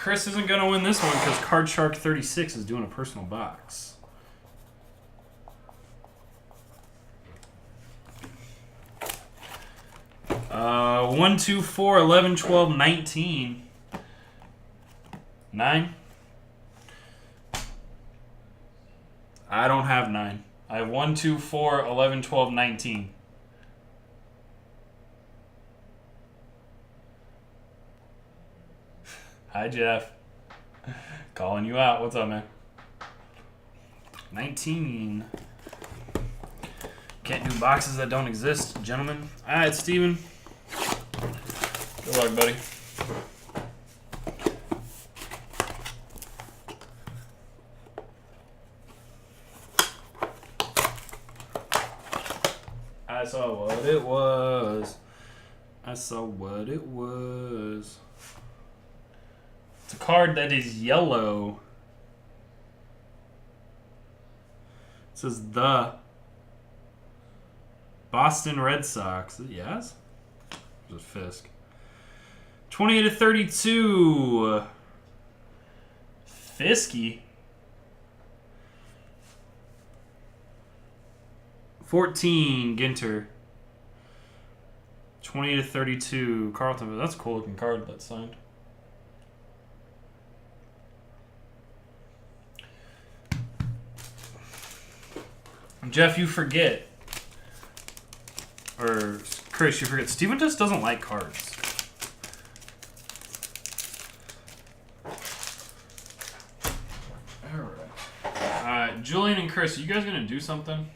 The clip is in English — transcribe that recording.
Chris isn't going to win this one because cardshark36 is doing a personal box. Uh, 1, 2, 4, 11, 12, 19. 9? I don't have 9. I have 1, 2, 4, 11, 12, 19. Hi, Jeff. Calling you out. What's up, man? 19. Can't do boxes that don't exist, gentlemen. All right, Steven. Good luck, buddy. I saw what it was. I saw what it was. It's a card that is yellow. It says the Boston Red Sox. Yes? There's a Fisk. 28/32. Fisky. 14, Ginter. 28/32, Carlton. That's a cool looking card that's signed. Jeff, you forget. Or Chris, you forget. Steven just doesn't like cards. Alright. Julian and Chris, are you guys going to do something?